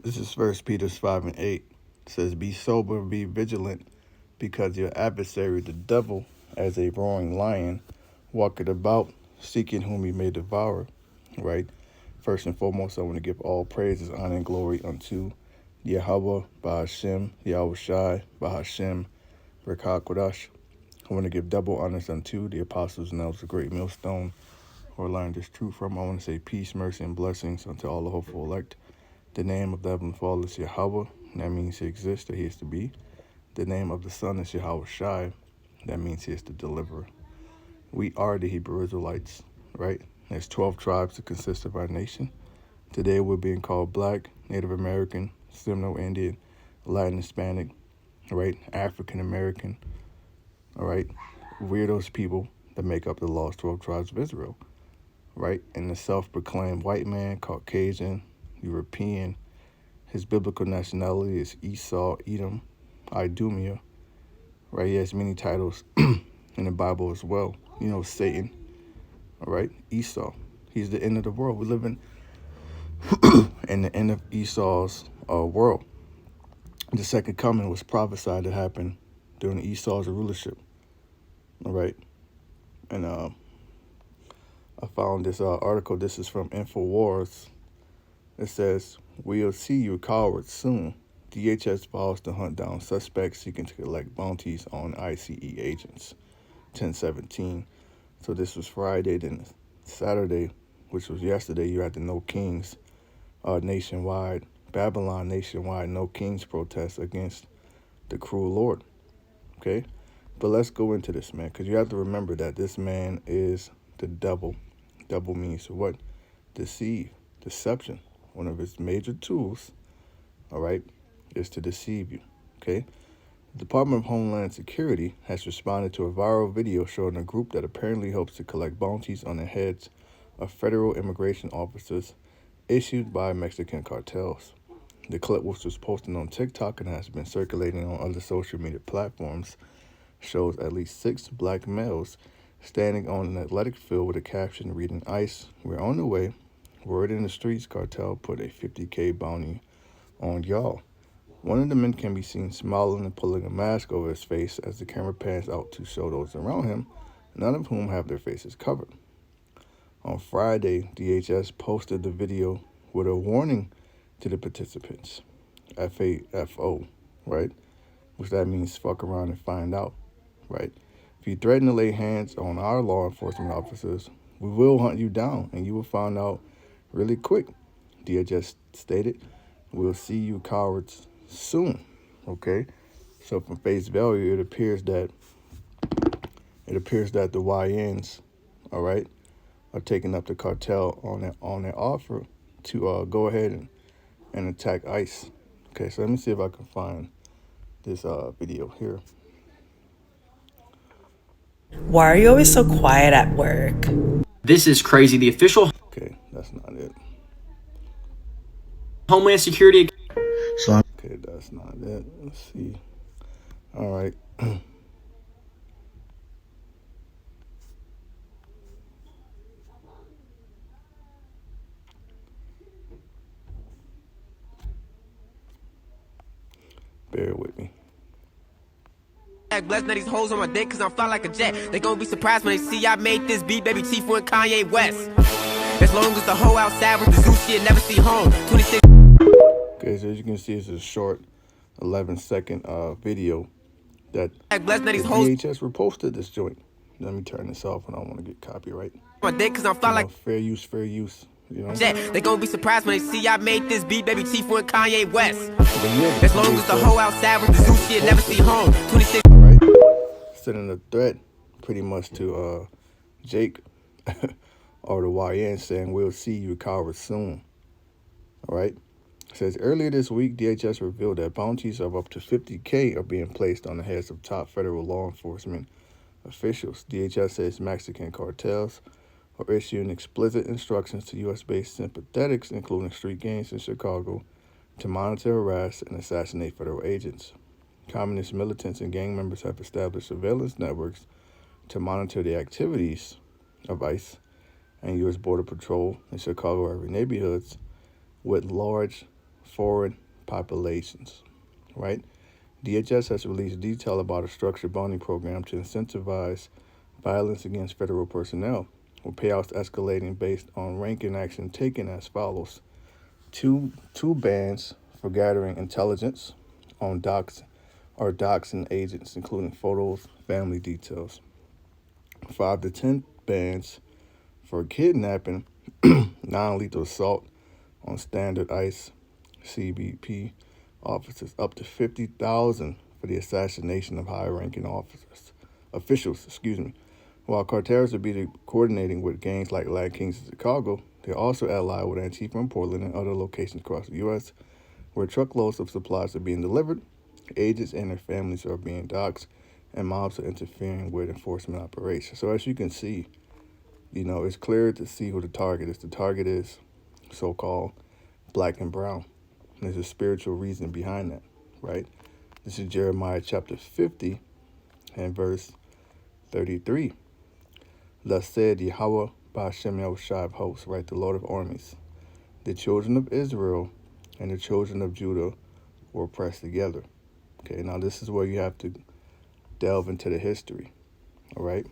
This is First Peter 5:8. It says, "Be sober, be vigilant, because your adversary, the devil, as a roaring lion, walketh about, seeking whom he may devour." Right? First and foremost, I want to give all praises, honor, and glory unto Yahweh, Bahashem, Yahweh Shai, Bahashem, Rekha Kodash. I want to give double honors unto the apostles and elders, the great millstone, who I learned this truth from. I want to say peace, mercy, and blessings unto all the hopeful elect. The name of the Heavenly Father is Yahweh, and that means he exists, that he is to be. The name of the Son is Yahweh Shai, that means he is the deliverer. We are the Hebrew Israelites, right? There's 12 tribes that consist of our nation. Today we're being called Black, Native American, Seminole Indian, Latin Hispanic, right? African American, all right? We're those people that make up the lost 12 tribes of Israel, right? And the self-proclaimed white man, Caucasian, European, his biblical nationality is Esau, Edom, Idumea, right? He has many titles in the Bible as well. You know, Satan, all right? Esau, he's the end of the world. We live in the end of Esau's world. The second coming was prophesied to happen during Esau's rulership, all right? And I found this article. This is from InfoWars. It says, "We'll see you cowards soon. DHS vows to hunt down suspects seeking to collect bounties on ICE agents." 10/17. So this was Friday. Then Saturday, which was yesterday, you had the No Kings nationwide, Babylon nationwide No Kings protest against the cruel Lord. Okay? But let's go into this, man, because you have to remember that this man is the devil. Devil means what? Deceive, deception. One of his major tools, all right, is to deceive you, okay? The Department of Homeland Security has responded to a viral video showing a group that apparently hopes to collect bounties on the heads of federal immigration officers issued by Mexican cartels. The clip, which was posted on TikTok and has been circulating on other social media platforms, shows at least 6 black males standing on an athletic field with a caption reading, "ICE, we're on the way. Word in the streets, cartel put a 50K bounty on y'all." One of the men can be seen smiling and pulling a mask over his face as the camera pans out to show those around him, none of whom have their faces covered. On Friday, DHS posted the video with a warning to the participants, FAFO, right? Which that means fuck around and find out, right? If you threaten to lay hands on our law enforcement officers, we will hunt you down and you will find out really quick. DHS stated, "We'll see you cowards soon." Okay? So from face value, it appears that the YNs, all right, are taking up the cartel on their offer to go ahead and attack ICE. Okay, so let me see if I can find this video here. Why are you always so quiet at work? This is crazy. The official Okay, that's not it. Homeland Security. Okay, that's not it. Let's see. All right. Bear with me. Blessed, now these hoes on my dick cause I'm fly like a jet. They gon' be surprised when they see I made this beat, baby Tifu and Kanye West. As long as the hoe outside with the zoo shit, never see home. 26. Okay, so as you can see, it's a short 11-second video that Blessed, now the these hoes DHS reposted this joint. Let me turn this off. I don't want to get copyright. on my dick cause I'm fly like Fair use, you know? jet. They gon' be surprised when they see I made this beat, baby Tifu and Kanye West. But yeah, As long as the hoe outside with the zoo shit, never see home. 26. all right, sending a threat pretty much to Jake or the YN saying, "We'll see you cowards soon." All right. It says, earlier this week, DHS revealed that bounties of up to 50K are being placed on the heads of top federal law enforcement officials. DHS says Mexican cartels are issuing explicit instructions to U.S.-based sympathetics, including street gangs in Chicago, to monitor, harass, and assassinate federal agents. Communist militants and gang members have established surveillance networks to monitor the activities of ICE and U.S. Border Patrol in Chicago area neighborhoods with large foreign populations, right? DHS has released detail about a structured bonding program to incentivize violence against federal personnel, with payouts escalating based on rank and action taken as follows. Two bans for gathering intelligence on doxing agents, including photos, family details. 5 to 10 bans for kidnapping, non-lethal assault on standard ICE CBP officers, up to $50,000 for the assassination of high-ranking officials. While cartels will be coordinating with gangs like Latin Kings in Chicago, they're also allied with Antifa in Portland and other locations across the U.S. where truckloads of supplies are being delivered, agents and their families are being doxxed, and mobs are interfering with enforcement operations. So as you can see, it's clear to see who the target is. The target is so-called black and brown. And there's a spiritual reason behind that, right? This is Jeremiah chapter 50 and verse 33. Thus said Yahweh Ba'ashem Yahushua of hosts, right? The Lord of armies. The children of Israel and the children of Judah were pressed together. Okay, now this is where you have to delve into the history, all right?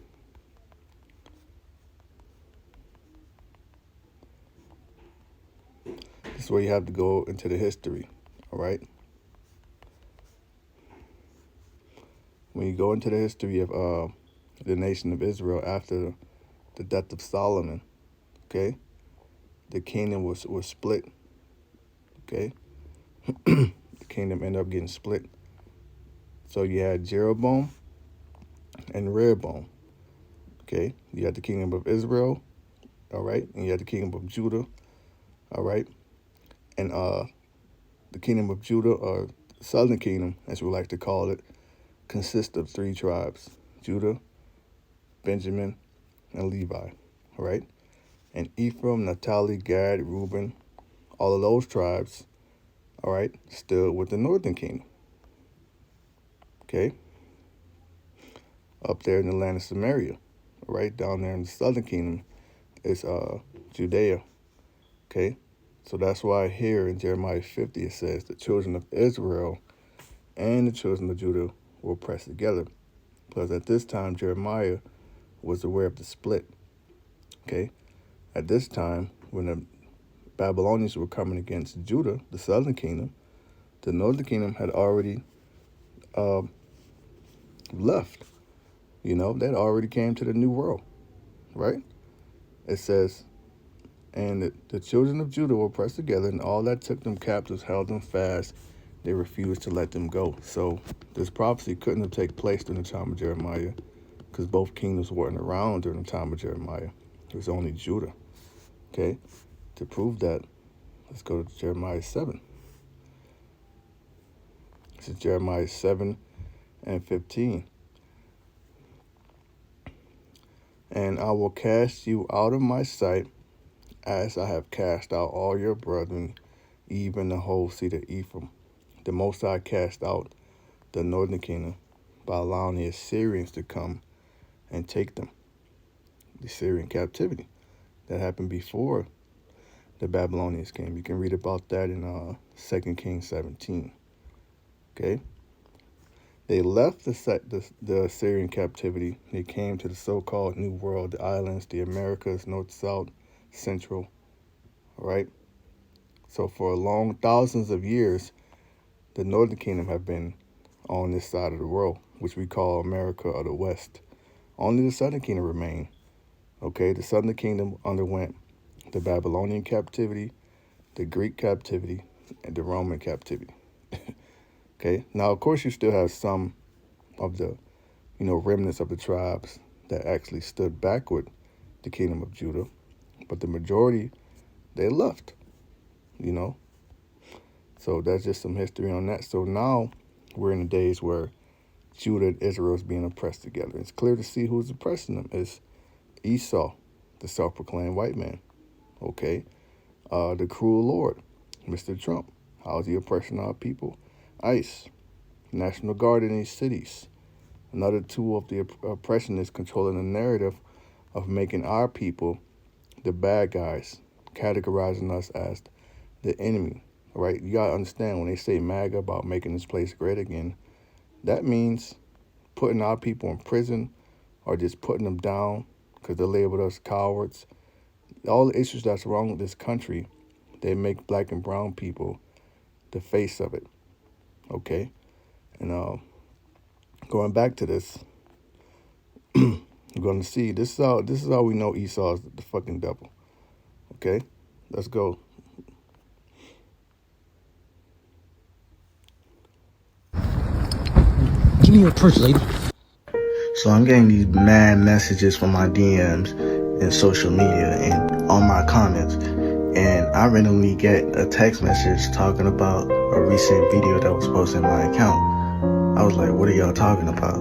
This is where you have to go into the history, all right? When you go into the history of the nation of Israel after the death of Solomon, okay, the kingdom was split, okay? The kingdom ended up getting split. So you had Jeroboam and Rehoboam, okay? You had the kingdom of Israel, all right? And you had the kingdom of Judah, all right? And the kingdom of Judah, or southern kingdom, as we like to call it, consists of 3 tribes: Judah, Benjamin, and Levi, all right? And Ephraim, Naphtali, Gad, Reuben, all of those tribes, all right, still with the northern kingdom, okay? Up there in the land of Samaria, all right? Down there in the southern kingdom is Judea, okay? So that's why here in Jeremiah 50 it says the children of Israel and the children of Judah were pressed together. Because at this time, Jeremiah was aware of the split, okay? At this time, when the Babylonians were coming against Judah, the southern kingdom, the northern kingdom had already left. They'd already came to the new world, right? It says, and the children of Judah were pressed together, and all that took them captives held them fast. They refused to let them go. So this prophecy couldn't have taken place during the time of Jeremiah, because both kingdoms weren't around during the time of Jeremiah. It was only Judah, okay? To prove that, let's go to Jeremiah 7. This is Jeremiah 7 and 15. And I will cast you out of my sight, as I have cast out all your brethren, even the whole seed of Ephraim. The Most High cast out the northern kingdom by allowing the Assyrians to come and take them. The Syrian captivity that happened before the Babylonians came. You can read about that in 2 Kings 17. Okay? They left the Assyrian captivity. They came to the so-called New World, the islands, the Americas, North, South, Central. All right? So for long thousands of years, the Northern Kingdom have been on this side of the world, which we call America or the West. Only the Southern Kingdom remained. Okay? The Southern Kingdom underwent the Babylonian captivity, the Greek captivity, and the Roman captivity. Okay? Now, of course, you still have some of the, remnants of the tribes that actually stood back with the kingdom of Judah. But the majority, they left, So that's just some history on that. So now we're in the days where Judah and Israel is being oppressed together. It's clear to see who's oppressing them. It's Esau, the self-proclaimed white man. Okay? The cruel Lord, Mr. Trump. How's he oppressing our people? ICE, National Guard in these cities. Another tool of the oppression is controlling the narrative of making our people the bad guys, categorizing us as the enemy. All right, you gotta understand when they say MAGA about making this place great again, that means putting our people in prison or just putting them down because they labeled us cowards. All the issues that's wrong with this country, they make black and brown people the face of it. Okay, and going back to this, you're gonna see this is how we know Esau is the fucking devil. Okay, let's go. Give me your purse, lady. So I'm getting these mad messages from my DMs and social media and on my comments. And I randomly get a text message talking about a recent video that was posted in my account. I was like, what are y'all talking about?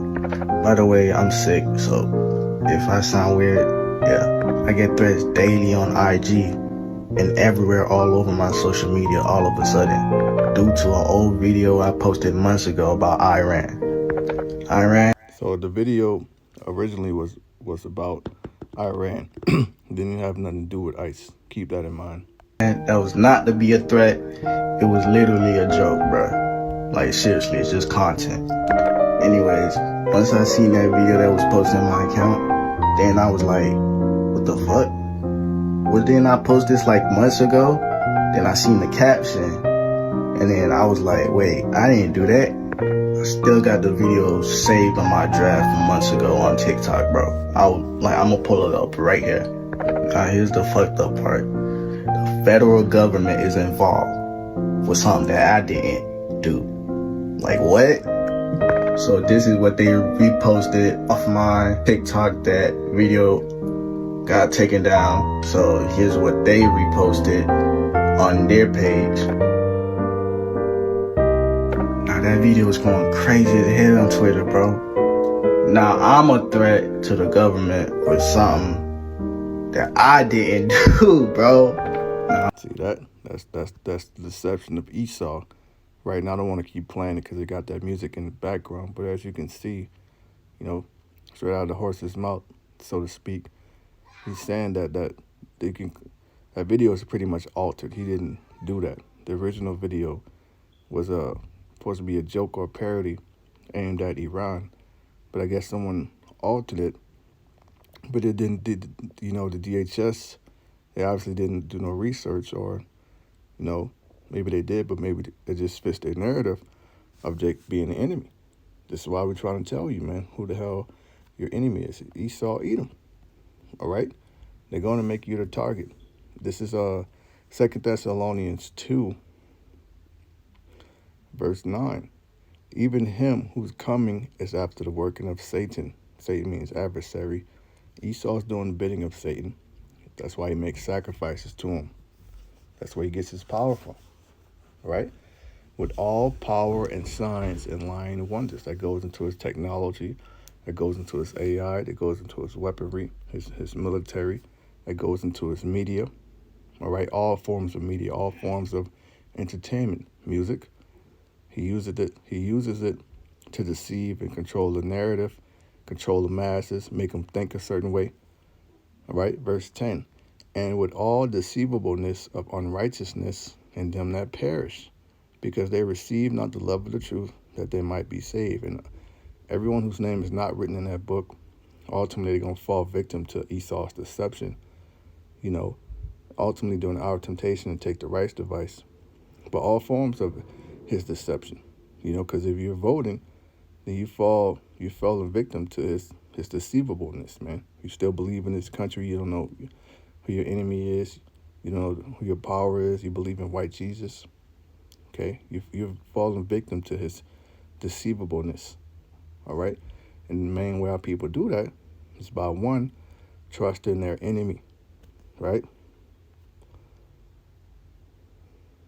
By the way, I'm sick, so if I sound weird, yeah. I get threats daily on IG and everywhere all over my social media all of a sudden due to an old video I posted months ago about Iran. So the video originally was about Iran. Didn't have nothing to do with ICE. Keep that in mind. That was not to be a threat. It was literally a joke, bro. Like, seriously, it's just content. Anyways, once I seen that video that was posted on my account, then I was like, what the fuck? Well, didn't I post this like months ago? Then I seen the caption, and then I was like, wait, I didn't do that. I still got the video saved on my draft from months ago on TikTok, bro. I'm gonna pull it up right here. Now, here's the fucked up part. The federal government is involved with something that I didn't do. Like, what? So this is what they reposted off my TikTok. That video got taken down. So here's what they reposted on their page. Now that video is going crazy as hell on Twitter, bro. Now I'm a threat to the government for something that I didn't do, bro. See that? That's the deception of Esau. Right now, I don't want to keep playing it because it got that music in the background. But as you can see, straight out of the horse's mouth, so to speak, he's saying that video is pretty much altered. He didn't do that. The original video was supposed to be a joke or a parody aimed at Iran, but I guess someone altered it. But it didn't. The DHS, they obviously didn't do no research, or maybe they did, but maybe they just fits their narrative of Jake being the enemy. This is why we're trying to tell you, man, who the hell your enemy is. Esau, Edom. All right? They're going to make you the target. This is 2 Thessalonians 2, verse 9. Even him who's coming is after the working of Satan. Satan means adversary. Esau's doing the bidding of Satan. That's why he makes sacrifices to him. That's where he gets his power from. Right? With all power and signs and lying wonders that goes into his technology, that goes into his AI, that goes into his weaponry, his military, that goes into his media. All right, all forms of media, all forms of entertainment, music. He uses it to deceive and control the narrative, control the masses, make them think a certain way. All right, verse 10. And with all deceivableness of unrighteousness in them that perish, because they receive not the love of the truth, that they might be saved. And everyone whose name is not written in that book, ultimately they're going to fall victim to Esau's deception. Ultimately during our temptation to take the rights device. But all forms of his deception, because if you're voting, then you fall victim to his deceivableness, man. You still believe in this country. You don't know who your enemy is. You don't know who your power is. You believe in white Jesus. Okay, you've fallen victim to his deceivableness. All right, and the main way how people do that is by one, trusting their enemy. Right.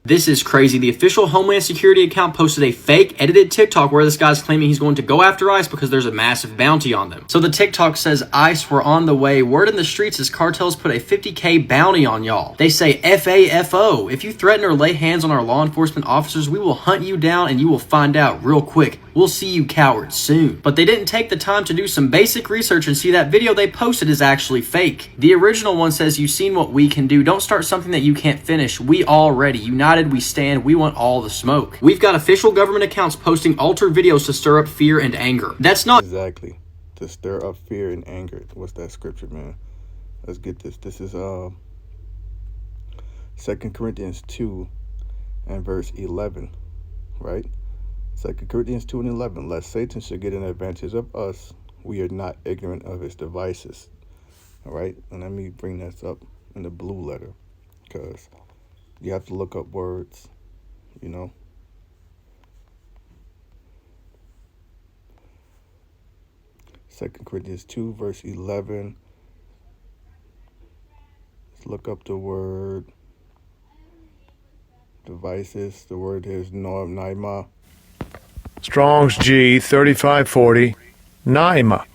This is crazy. The official Homeland Security account posted a fake edited TikTok where this guy's claiming he's going to go after ICE because there's a massive bounty on them. So the TikTok says, ICE, we're on the way. Word in the streets is cartels put a $50K bounty on y'all. They say FAFO. If you threaten or lay hands on our law enforcement officers, we will hunt you down and you will find out real quick. We'll see you cowards soon. But they didn't take the time to do some basic research and see that video they posted is actually fake. The original one says, you've seen what we can do. Don't start something that you can't finish. We already united United we stand, we want all the smoke. We've got official government accounts posting altered videos to stir up fear and anger. That's not Exactly. To stir up fear and anger. What's that scripture, man? Let's get this. This is 2 Corinthians 2 and verse 11, right? 2 Corinthians 2 and 11. Lest Satan should get an advantage of us, we are not ignorant of his devices. All right? And let me bring this up in the blue letter, because you have to look up words, you know. Second Corinthians 2, verse 11. Let's look up the word devices. The word is naima. Strong's G 3540. Naima.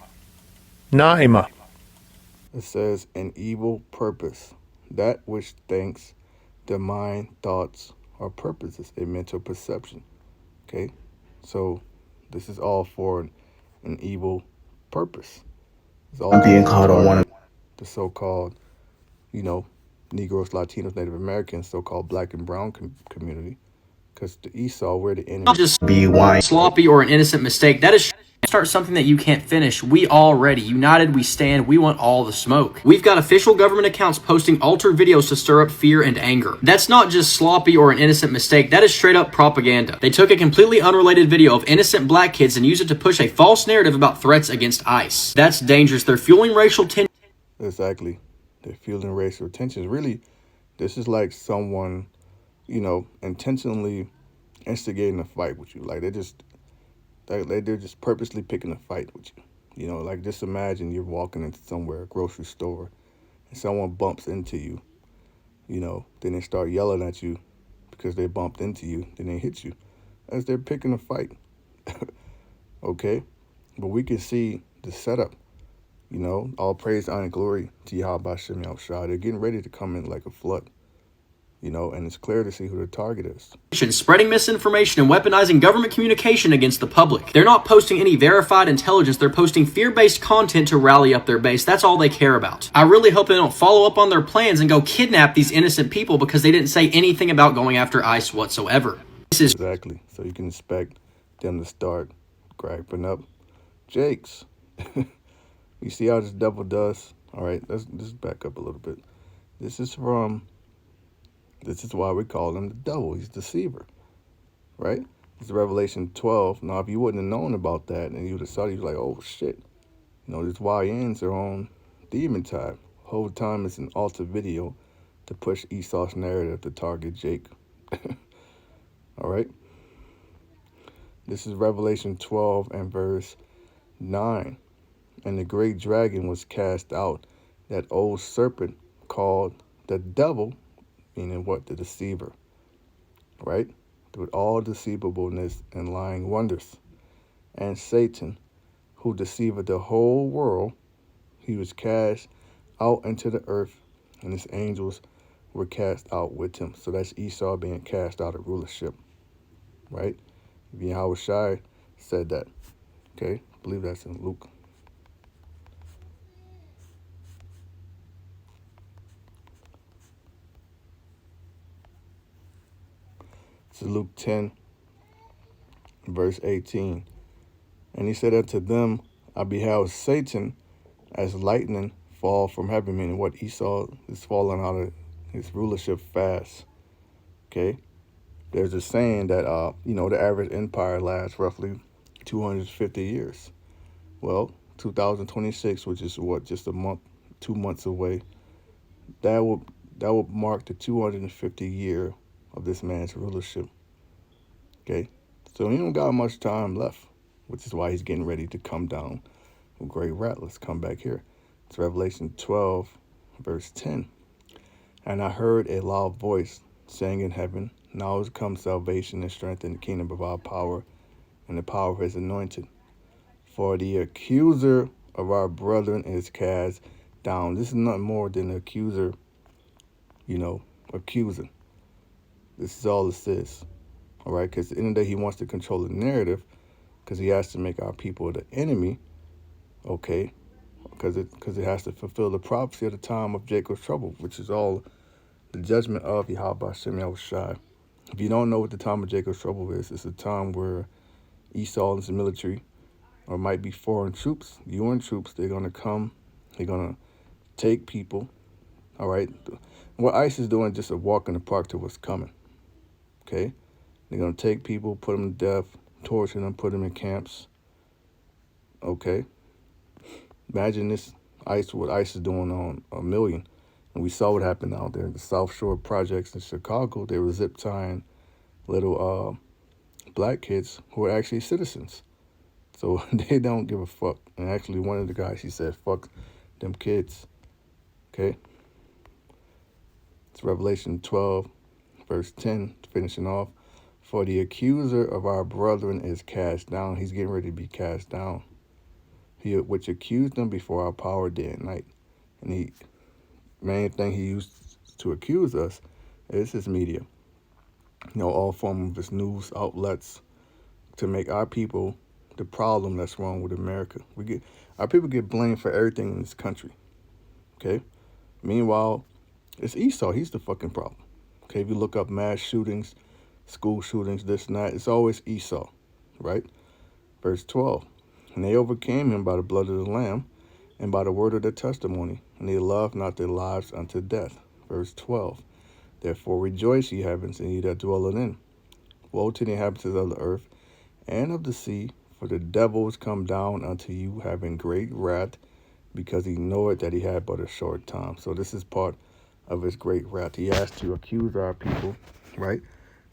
Naima. It says an evil purpose, that which thinks the mind, thoughts, or purposes, a mental perception. Okay, so this is all for an evil purpose. It's all being called on one of the so-called, you know, Negroes, Latinos, Native Americans, so-called black and brown community, because the Esau, we're the enemy. not just be wine. sloppy or an innocent mistake. That is start something that you can't finish. We already united we stand, we want all the smoke. We've got official government accounts posting altered videos to stir up fear and anger. That's not just sloppy or an innocent mistake, that is straight up propaganda. They took a completely unrelated video of innocent black kids and used it to push a false narrative about threats against ICE. That's dangerous. They're fueling racial tension. Exactly. They're fueling racial tensions. Really, this is like someone, you know, intentionally instigating a fight with you. Like they're just purposely picking a fight with you. You know, like just imagine you're walking into somewhere, a grocery store, and someone bumps into you. You know, then they start yelling at you because they bumped into you. Then they hit you as they're picking a fight. Okay? But we can see the setup. You know, all praise, honor, and glory to Yahweh Shem Yahushua. They're getting ready to come in like a flood. You know, and it's clear to see who the target is. Spreading misinformation and weaponizing government communication against the public. They're not posting any verified intelligence. They're posting fear-based content to rally up their base. That's all they care about. I really hope they don't follow up on their plans and go kidnap these innocent people because they didn't say anything about going after ICE whatsoever. This is Exactly. So you can expect them to start griping up Jakes. You see how this devil does? All right, let's just back up a little bit. This is why we call him the devil. He's a deceiver, right? It's Revelation 12. Now, if you wouldn't have known about that and you would have saw it, you'd be like, oh, shit. You know, these YNs are on demon time. Whole time it's an alter video to push Esau's narrative to target Jake. All right? This is Revelation 12 and verse 9. And the great dragon was cast out, that old serpent called the devil, meaning what? The deceiver, right? With all deceivableness and lying wonders. And Satan, who deceived the whole world, he was cast out into the earth, and his angels were cast out with him. So that's Esau being cast out of rulership, right? Yahweh Shai said that, okay? I believe that's in Luke. It's Luke 10, verse 18. And he said unto them, I beheld Satan as lightning fall from heaven, meaning what Esau is falling out of his rulership fast. Okay? There's a saying that, the average empire lasts roughly 250 years. Well, 2026, which is just a month, 2 months away, that will mark the 250 year of this man's rulership. Okay, so he don't got much time left, which is why he's getting ready to come down with great wrath. Let's come back here. It's Revelation 12, verse 10. And I heard a loud voice saying in heaven, now has come salvation and strength in the kingdom of our power and the power of his anointed. For the accuser of our brethren is cast down. This is nothing more than an accuser, accusing. This is all this is, all right? Because at the end of the day, he wants to control the narrative because he has to make our people the enemy, okay? Because it has to fulfill the prophecy of the time of Jacob's trouble, which is all the judgment of Yahweh Shem Yahushai, If you don't know what the time of Jacob's trouble is, it's a time where Esau and his military, or might be foreign troops, UN troops, they're going to come, they're going to take people, all right? What ICE is doing is just a walk in the park to what's coming, okay? They're going to take people, put them to death, torture them, put them in camps, okay? Imagine this what ICE is doing on a million. And we saw what happened out there in the South Shore projects in Chicago. They were zip tying little black kids who were actually citizens. So they don't give a fuck. And actually one of the guys, he said, fuck them kids. Okay? It's Revelation 12, verse 10, finishing off. For the accuser of our brethren is cast down. He's getting ready to be cast down. He which accused them before our power day and night. And the main thing he used to accuse us is his media. You know, all form of his news outlets to make our people the problem that's wrong with America. Our people get blamed for everything in this country. Okay? Meanwhile, it's Esau. He's the fucking problem. Okay, if you look up mass shootings, school shootings, this and that, it's always Esau, right? Verse 12. And they overcame him by the blood of the Lamb and by the word of their testimony, and they loved not their lives unto death. Verse 12. Therefore rejoice, ye heavens, and ye that dwell therein. Woe to the inhabitants of the earth and of the sea, for the devil is come down unto you, having great wrath, because he knoweth that he had but a short time. So this is part of his great wrath. He has to accuse our people, right?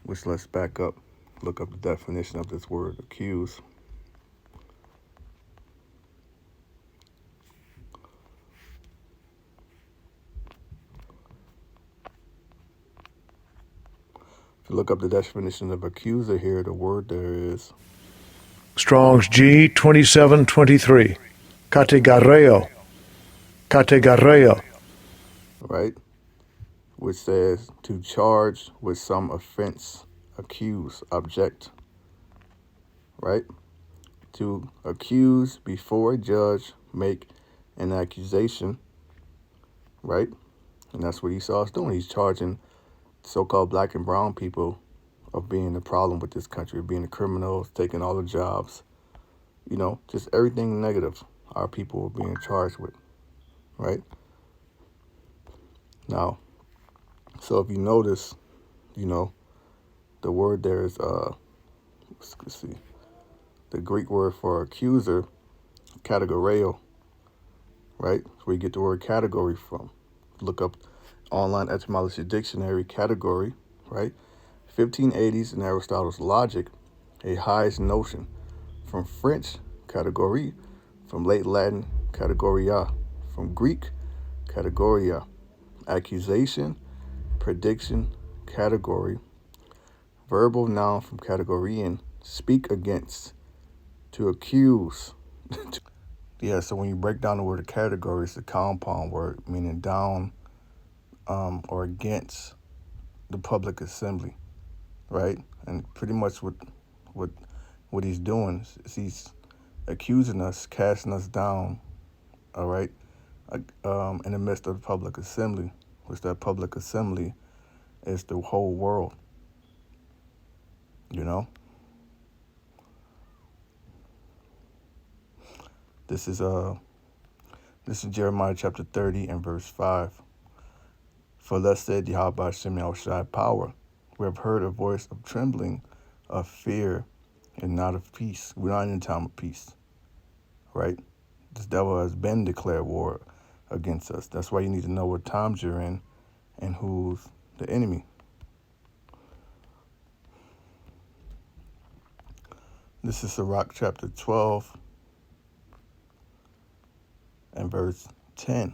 Which, let's back up, look up the definition of this word, accuse. If you look up the definition of accuser here, the word there is Strong's G 2723. Categareo. Categareo. right? Which says to charge with some offense, accuse, object, right? To accuse before a judge, make an accusation, right? And that's what Esau's doing. He's charging so-called black and brown people of being the problem with this country, of being the criminals, taking all the jobs, you know, just everything negative our people are being charged with, right? Now, so if you notice, you know, the word there is, let's see, the Greek word for accuser, categoreo, right? That's where you get the word category from. Look up online etymology dictionary, category, right? 1580s in Aristotle's Logic, a highest notion. From French, categorie. From late Latin, categoria. From Greek, categoria. Accusation, prediction, category. Verbal noun from categorian, speak against, to accuse. Yeah, so when you break down the word category, it's a compound word, meaning down or against the public assembly, right? And pretty much what he's doing is he's accusing us, casting us down, all right, in the midst of the public assembly, which that public assembly is the whole world, you know? This is Jeremiah chapter 30 and verse 5. For thus said Yahweh Hashem Yahushai power, we have heard a voice of trembling, of fear, and not of peace. We're not in a time of peace, right? This devil has been declared war against us. That's why you need to know what times you're in and who's the enemy. This is Sirach chapter 12 and verse 10.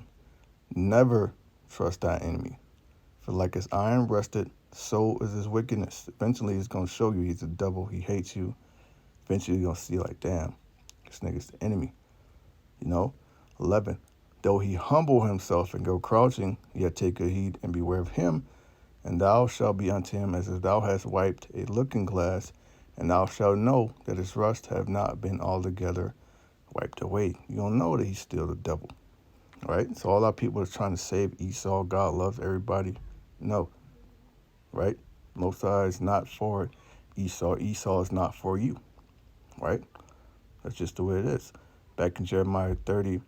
Never trust thy enemy, for like as iron rusted, so is his wickedness. Eventually he's going to show you he's a devil, he hates you. Eventually you're going to see like, damn, this nigga's the enemy, you know? 11, though he humble himself and go crouching, yet take good heed and beware of him, and thou shalt be unto him as if thou hast wiped a looking glass, and thou shalt know that his rust have not been altogether wiped away. You don't know that he's still the devil, right? So all our people are trying to save Esau. God loves everybody. No, right? Most High is not for Esau. Esau is not for you, right? That's just the way it is. Back in Jeremiah 30,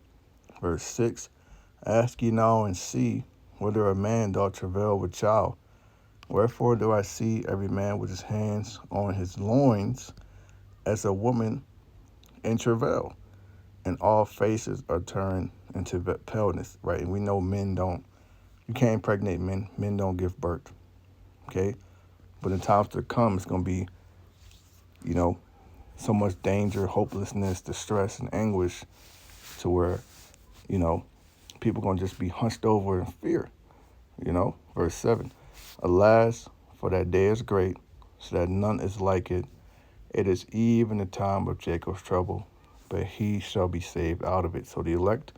verse 6, ask ye now and see whether a man doth travail with child. Wherefore do I see every man with his hands on his loins as a woman in travail, and all faces are turned into paleness, right? And we know you can't impregnate men. Men don't give birth, okay? But in times to come, it's going to be, so much danger, hopelessness, distress, and anguish to where, people going to just be hunched over in fear, Verse 7, alas, for that day is great, so that none is like it. It is even the time of Jacob's trouble, but he shall be saved out of it. So the elect,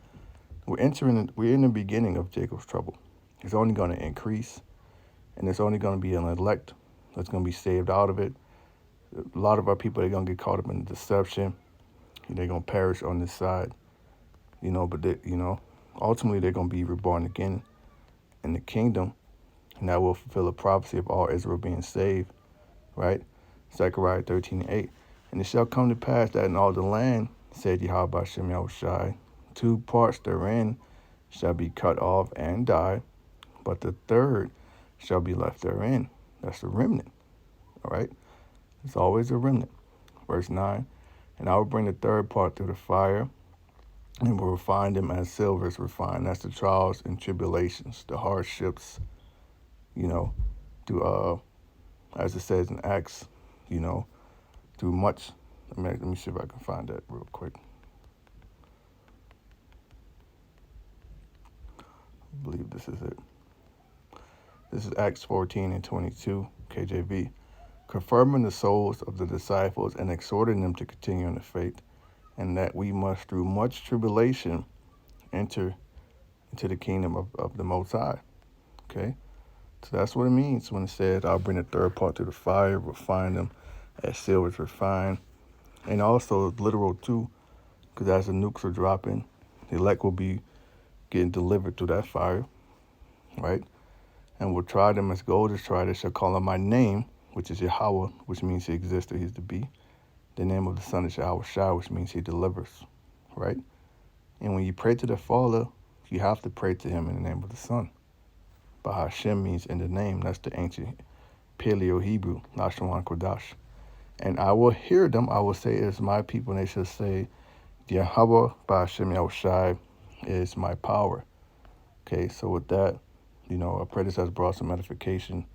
we're in the beginning of Jacob's trouble. It's only going to increase, and it's only going to be an elect that's going to be saved out of it. A lot of our people, they're going to get caught up in deception. They're going to perish on this side, but ultimately they're going to be reborn again in the kingdom, and that will fulfill the prophecy of all Israel being saved, right? Zechariah 13:8. And it shall come to pass that in all the land, said Yahweh Hashem Yahushai, 2 parts therein shall be cut off and die, but the third shall be left therein. That's the remnant, all right? It's always a remnant. Verse 9, and I will bring the third part through the fire, and will refine them as silver is refined. That's the trials and tribulations, the hardships, through, as it says in Acts, through much. Let me see if I can find that real quick. I believe this is it. This is Acts 14:22, KJV. Confirming the souls of the disciples and exhorting them to continue in the faith, and that we must, through much tribulation, enter into the kingdom of the Most High. Okay? So that's what it means when it says, I'll bring the third part through the fire, refine them as silver is refined. And also literal too, because as the nukes are dropping, the elect will be getting delivered through that fire, right? And will try them as gold is tried. They shall call on my name, which is Yahweh, which means he exists or he's to be. The name of the Son is Yahweh Shai, which means he delivers, right? And when you pray to the Father, you have to pray to him in the name of the Son. But Hashem means in the name. That's the ancient Paleo-Hebrew, Nashwan Kodash. And I will hear them. I will say, it is my people. And they shall say, Yahweh Ba'Hashem Yahushai is my power. Okay, so with that, I pray this has brought some edification.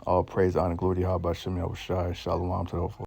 All praise, honor, glory to Yahweh Ba'Hashem Yahushai. Shalom to the whole.